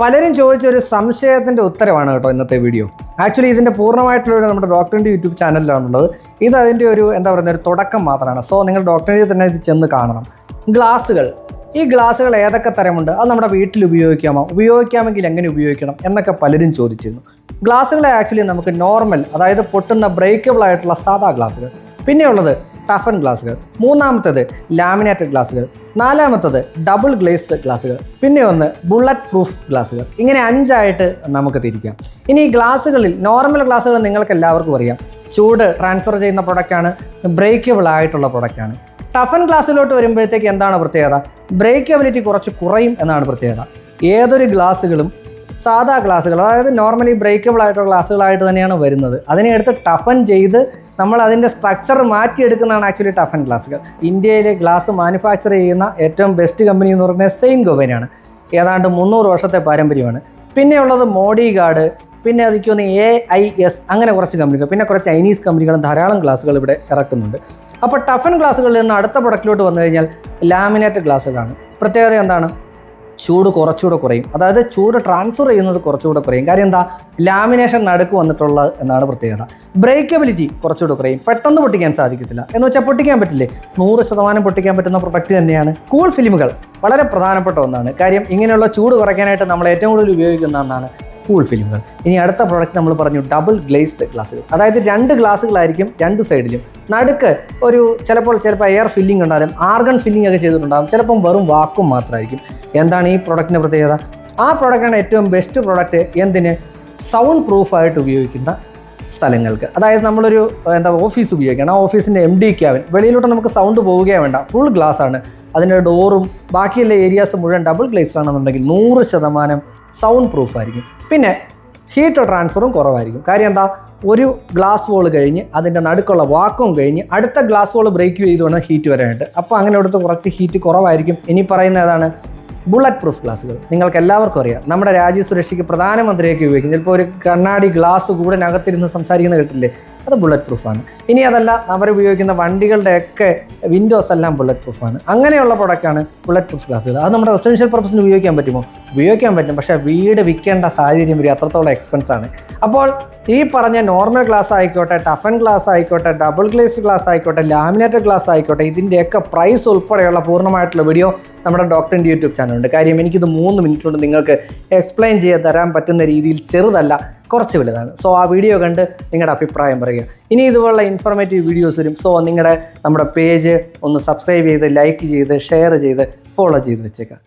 പലരും ചോദിച്ചൊരു സംശയത്തിൻ്റെ ഉത്തരവാണ് കേട്ടോ ഇന്നത്തെ വീഡിയോ. ആക്ച്വലി ഇതിൻ്റെ പൂർണ്ണമായിട്ടുള്ള നമ്മുടെ ഡോക്ടറിൻ്റെ യൂട്യൂബ് ചാനലിലാണുള്ളത്. ഇത് അതിൻ്റെ ഒരു ഒരു തുടക്കം മാത്രമാണ്. സോ നിങ്ങൾ ഡോക്ടറിനെ തന്നെ ഇത് ചെന്ന് കാണണം. ഗ്ലാസുകൾ, ഈ ഗ്ലാസുകൾ ഏതൊക്കെ തരമുണ്ട്, അത് നമ്മുടെ വീട്ടിൽ ഉപയോഗിക്കാമോ, ഉപയോഗിക്കാമെങ്കിൽ എങ്ങനെ ഉപയോഗിക്കണം എന്നൊക്കെ പലരും ചോദിച്ചിരുന്നു. ഗ്ലാസുകളെ ആക്ച്വലി നമുക്ക് നോർമൽ, അതായത് പൊട്ടുന്ന ബ്രേക്കബിൾ ആയിട്ടുള്ള സാധാ ഗ്ലാസുകൾ, പിന്നെയുള്ളത് ടഫൻ ഗ്ലാസുകൾ, മൂന്നാമത്തേത് ലാമിനേറ്റഡ് ഗ്ലാസുകൾ, നാലാമത്തത് ഡബിൾ ഗ്ലേസ്ഡ് ഗ്ലാസുകൾ, പിന്നെ ഒന്ന് ബുള്ളറ്റ് പ്രൂഫ് ഗ്ലാസുകൾ. ഇങ്ങനെ 5 ആയിട്ട് നമുക്ക് തിരിക്കാം. ഇനി ഈ ഗ്ലാസുകളിൽ നോർമൽ ഗ്ലാസുകൾ നിങ്ങൾക്ക് എല്ലാവർക്കും അറിയാം, ചൂട് ട്രാൻസ്ഫർ ചെയ്യുന്ന പ്രൊഡക്റ്റാണ്, ബ്രേക്കബിൾ ആയിട്ടുള്ള പ്രൊഡക്റ്റാണ്. ടഫൻ ഗ്ലാസ്സിലോട്ട് വരുമ്പോഴത്തേക്ക് എന്താണ് പ്രത്യേകത? ബ്രേക്കബിലിറ്റി കുറച്ച് കുറയും എന്നാണ് പ്രത്യേകത. ഏതൊരു ഗ്ലാസുകളും സാധാ ഗ്ലാസുകൾ, അതായത് നോർമലി ബ്രേക്കബിൾ ആയിട്ടുള്ള ഗ്ലാസുകളായിട്ട് തന്നെയാണ് വരുന്നത്. അതിനെ എടുത്ത് ടഫൻ ചെയ്ത് നമ്മൾ അതിൻ്റെ സ്ട്രക്ചർ മാറ്റിയെടുക്കുന്നതാണ് ആക്ച്വലി ടഫൻ ഗ്ലാസുകൾ. ഇന്ത്യയിലെ ഗ്ലാസ് മാനുഫാക്ചർ ചെയ്യുന്ന ഏറ്റവും ബെസ്റ്റ് കമ്പനി എന്ന് പറയുന്നത് സെയിൻഗോബൈനാണ്. ഏതാണ്ട് 300 വർഷത്തെ പാരമ്പര്യമാണ്. പിന്നെയുള്ളത് മോഡി ഗാർഡ്, പിന്നെ അതിക്കൊന്ന് AIS, അങ്ങനെ കുറച്ച് കമ്പനികൾ, പിന്നെ കുറച്ച് ചൈനീസ് കമ്പനികളും ധാരാളം ഗ്ലാസുകൾ ഇവിടെ ഇറക്കുന്നുണ്ട്. അപ്പോൾ ടഫൻ ഗ്ലാസുകളിൽ നിന്ന് അടുത്ത പ്രൊഡക്റ്റിലോട്ട് വന്നു കഴിഞ്ഞാൽ ലാമിനേറ്റ് ഗ്ലാസുകളാണ്. പ്രത്യേകത എന്താണ്? ചൂട് കുറച്ചുകൂടെ കുറയും, അതായത് ചൂട് ട്രാൻസ്ഫർ ചെയ്യുന്നത് കുറച്ചുകൂടെ കുറയും. കാര്യം എന്താ? ലാമിനേഷൻ നടുക്ക് വന്നിട്ടുള്ളത് എന്നാണ് പ്രത്യേകത. ബ്രേക്കബിലിറ്റി കുറച്ചുകൂടെ കുറയും, പെട്ടെന്ന് പൊട്ടിക്കാൻ സാധിക്കത്തില്ല എന്ന് വെച്ചാൽ പൊട്ടിക്കാൻ പറ്റില്ലേ, 100% പൊട്ടിക്കാൻ പറ്റുന്ന പ്രൊഡക്റ്റ് തന്നെയാണ്. കൂൾ ഫിലിമുകൾ വളരെ പ്രധാനപ്പെട്ട ഒന്നാണ്. കാര്യം ഇങ്ങനെയുള്ള ചൂട് കുറയ്ക്കാനായിട്ട് നമ്മൾ ഏറ്റവും കൂടുതൽ ഉപയോഗിക്കുന്ന ഒന്നാണ് കൂൾ ഫിലിമുകൾ. ഇനി അടുത്ത പ്രോഡക്റ്റ് നമ്മൾ പറഞ്ഞു ഡബിൾ ഗ്ലേസ്ഡ് ഗ്ലാസുകൾ, അതായത് 2 ഗ്ലാസുകളായിരിക്കും 2 സൈഡിലും. നടുക്ക് ചിലപ്പോൾ എയർ ഫില്ലിംഗ് ഉണ്ടാകും, ആർഗൺ ഫില്ലിംഗ് ഒക്കെ ചെയ്തിട്ടുണ്ടാകും, ചിലപ്പം വെറും വാക്കും മാത്രമായിരിക്കും. എന്താണ് ഈ പ്രോഡക്റ്റിൻ്റെ പ്രത്യേകത? ആ പ്രോഡക്റ്റാണ് ഏറ്റവും ബെസ്റ്റ് പ്രോഡക്റ്റ്. എന്തിന്? സൗണ്ട് പ്രൂഫായിട്ട് ഉപയോഗിക്കുന്ന സ്ഥലങ്ങൾക്ക്. അതായത് നമ്മളൊരു ഓഫീസ് ഉപയോഗിക്കണം, ആ ഓഫീസിൻ്റെ MD ക്യാബിൻ, വെളിയിലോട്ട് നമുക്ക് സൗണ്ട് പോവുകയോ വേണ്ട, ഫുൾ ഗ്ലാസ് ആണ്. അതിൻ്റെ ഡോറും ബാക്കിയുള്ള ഏരിയാസ് മുഴുവൻ ഡബിൾ ഗ്ലേസ്ഡ് ആണെന്നുണ്ടെങ്കിൽ 100% സൗണ്ട് പ്രൂഫ് ആയിരിക്കും. പിന്നെ ഹീറ്റ് ട്രാൻസ്ഫറും കുറവായിരിക്കും. കാര്യം എന്താ? ഒരു ഗ്ലാസ് വോൾ കഴിഞ്ഞ് അതിൻ്റെ നടുക്കുള്ള വാക്വം കഴിഞ്ഞ് അടുത്ത ഗ്ലാസ് വോൾ ബ്രേക്ക് ചെയ്തുകൊണ്ട് ഹീറ്റ് വരാനായിട്ട്. അപ്പോൾ അങ്ങനെ എടുത്ത് കുറച്ച് ഹീറ്റ് കുറവായിരിക്കും. ഇനി പറയുന്ന ഏതാണ്? ബുള്ളറ്റ് പ്രൂഫ് ഗ്ലാസുകൾ. നിങ്ങൾക്ക് എല്ലാവർക്കും അറിയാം, നമ്മുടെ രാജ്യസുരക്ഷയ്ക്ക് പ്രധാനമന്ത്രിയൊക്കെ ഉപയോഗിക്കും. ചിലപ്പോൾ ഒരു കണ്ണാടി ഗ്ലാസ് കൂടെ നകത്തിരുന്ന് സംസാരിക്കുന്ന കേട്ടില്ലേ, അത് ബുള്ളറ്റ് പ്രൂഫാണ്. ഇനി അതല്ല, അവരുപയോഗിക്കുന്ന വണ്ടികളുടെയൊക്കെ വിൻഡോസ് എല്ലാം ബുള്ളറ്റ് പ്രൂഫാണ്. അങ്ങനെയുള്ള പ്രൊഡക്റ്റാണ് ബുള്ളറ്റ് പ്രൂഫ് ഗ്ലാസുകൾ. അത് നമ്മുടെ റെസിഡൻഷ്യൽ പർപ്പസിന് ഉപയോഗിക്കാൻ പറ്റുമോ? ഉപയോഗിക്കാൻ പറ്റും, പക്ഷേ വീട് വിൽക്കേണ്ട സാഹചര്യം വരും, അത്രത്തോളം എക്സ്പെൻസാണ്. അപ്പോൾ ഈ പറഞ്ഞ നോർമൽ ഗ്ലാസ് ആയിക്കോട്ടെ, ടഫൻ ഗ്ലാസ് ആയിക്കോട്ടെ, ഡബിൾ ഗ്ലേസ്ഡ് ഗ്ലാസ് ആയിക്കോട്ടെ, ലാമിനേറ്റഡ് ഗ്ലാസ് ആയിക്കോട്ടെ, ഇതിൻ്റെയൊക്കെ പ്രൈസ് ഉൾപ്പെടെയുള്ള പൂർണ്ണമായിട്ടുള്ള വീഡിയോ നമ്മുടെ ഡോക്ടറിൻ്റെ യൂട്യൂബ് ചാനലുണ്ട്. കാര്യം എനിക്കിത് 3 മിനിറ്റ് കൊണ്ട് നിങ്ങൾക്ക് എക്സ്പ്ലെയിൻ ചെയ്ത് തരാൻ പറ്റുന്ന രീതിയിൽ ചെറുതല്ല, കുറച്ച് വലുതാണ്. സോ ആ വീഡിയോ കണ്ട് നിങ്ങളുടെ അഭിപ്രായം പറയുക. ഇനി ഇതുപോലുള്ള ഇൻഫോർമേറ്റീവ് വീഡിയോസ് വരും. സോ നമ്മുടെ പേജ് ഒന്ന് സബ്സ്ക്രൈബ് ചെയ്ത്, ലൈക്ക് ചെയ്ത്, ഷെയർ ചെയ്ത്, ഫോളോ ചെയ്ത് വെച്ചേക്കാം.